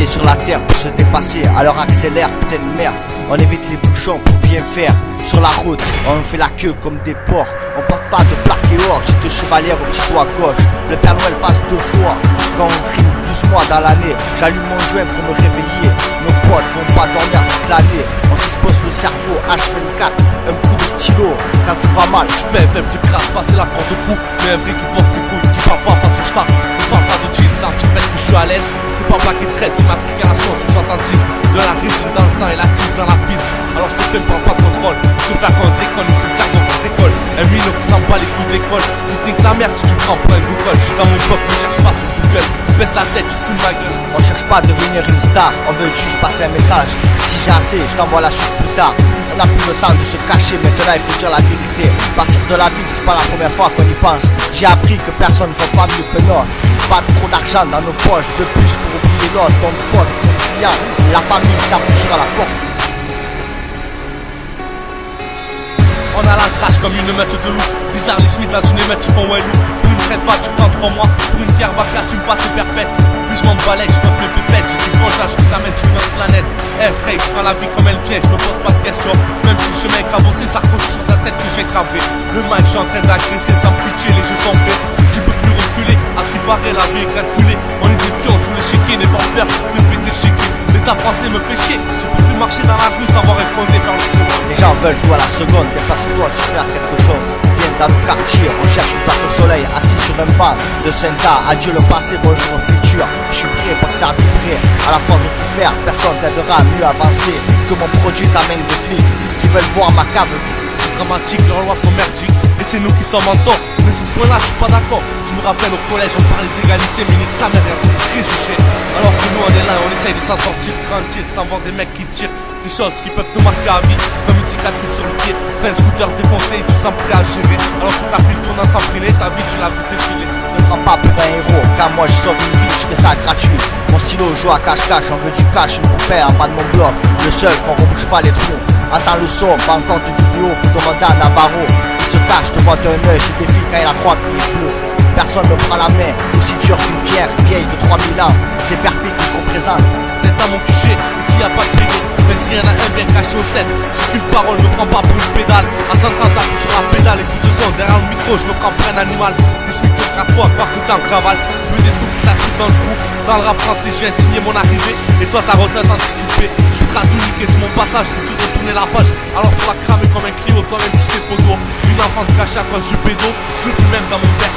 sur la terre pour se dépasser, alors accélère, putain de merde. On évite les bouchons pour bien faire. Sur la route, on fait la queue comme des porcs. On porte pas de plaque et or, j'ai deux chevalières au petit doigt gauche. Le Père Noël passe 2 fois. Quand on trime 12 mois dans l'année, j'allume mon joint pour me réveiller. Nos potes vont pas dormir toute l'année. On s'expose le cerveau, H24, un coup de stylo. Quand tout va mal, Je paie un plus crasse, passer la corde au cou. Mais un vrai qui porte ses couilles, qui parle pas face au star. Ne parle pas de jeans, ça tu pètes que je suis à l'aise. C'est pas plaqué 13, c'est matriculation, c'est 66. De la résine dans le sang et la tisse dans la piste. Alors s'il te plaît, ne prends pas de contrôle. Je préfère qu'on déconne, c'est ça donc on décolle. Un minot qui sent pas les coups d'école. Tu niques ta mère si tu prends pour un Google. Je suis dans mon peuple, ne cherche pas sur Google. Baisse la tête, tu te fous de ma gueule. on cherche pas à devenir une star, on veut juste passer un message. Si j'ai assez, je t'envoie la suite plus tard. On n'a plus le temps de se cacher, maintenant il faut dire la vérité. Partir de la ville, c'est pas la première fois qu'on y pense. J'ai appris que personne ne va pas mieux que l'autre. Pas trop d'argent dans nos poches, de plus pour oublier l'autre. Ton pote, ton client, la famille t'approchera à la porte. On a la rage comme une meute de loup. Bizarre les schmitts dans une émeute, ils font ouais loup. Pour une traite batte, tu prends 3 mois. Pour une pierre bacasse, tu me passes perpète. Puis je m'en balèque, je compte mes pépettes. J'ai du pongeage qui t'amène sur une autre planète. Hey frère, je prends la vie comme elle vient, je me pose pas de questions. Même si le chemin est cabossé, ça repose sur ta tête que je viens cabrer. Le mic, je suis en train d'agresser sans pitié, les jeux sont faits. Tu peux plus reculer, à ce qui paraît la vie est calculée. On est des pions sur l'échiquier, n'aie pas peur, fais péter le chiquier. L'état français me fait chier, tu peux plus marcher dans la rue sans voir un condé faire le trou. Les gens veulent toi la seconde, dépasse-toi, tu peux faire quelque chose. Viens dans nos quartiers, on cherche une place au soleil, assis sur un banc de Saint-A. Adieu le passé, bonjour au futur. Je suis prêt pour te faire vibrer. À la force de tout faire, personne t'aidera à mieux avancer. Que mon produit t'amène des flics qui veulent voir ma cave. C'est dramatique, leurs lois sont merdiques. Et c'est nous qui sommes en tort. Mais sur ce point là, je suis pas d'accord. Je me rappelle au collège, on parlait d'égalité, mais nique sa mère, y'a tout préjugé. Alors que nous on est là, on essaye de s'en sortir, grandir, sans voir des mecs qui tirent. Des choses qui peuvent te marquer à vie, comme une cicatrice sur le pied. Prends un scooter défoncé et tu te sens prêt à gérer. Alors que t'as pris le tournant sans freiner, ta vie tu l'as vu défiler. Ne prends pas pour un héros, car moi je sauve une vie, je fais ça gratuit. Mon stylo joue à cache-cache, on veut du cash, une poupée en bas de mon bloc. Le seul qu'on rebouche pas les trous. Entends le son, pas encore de vidéo, faut demander à Navarro. Il se cache devant un œil, je défile quand il a 3 pieds bleus. Personne ne prend la main, aussi dur qu'une pierre vieille de 3000 ans. C'est Perpignan que je représente. C'est à mon QG, ici y'a pas de payé. Mais s'il y en a un bien caché au 7, j'ai qu'une parole, me prends pas pour une pédale. À 130 t'appuies sur la pédale, écoute ce son, derrière le micro, je me prends pour un animal. Et je suis que à toi, croire que t'es en cavale. Je veux des sous qui t'activent dans le trou. Dans le rap français, j'ai signé mon arrivée. Et toi ta retraite anticipée. Je suis prêt à tout niquer sur mon passage, c'est sûr de tourner la page. Alors tu vas cramer comme un Clio, toi-même tu sais poteau. Une enfance cachée à cause du pédo, je veux plus même dans mon père.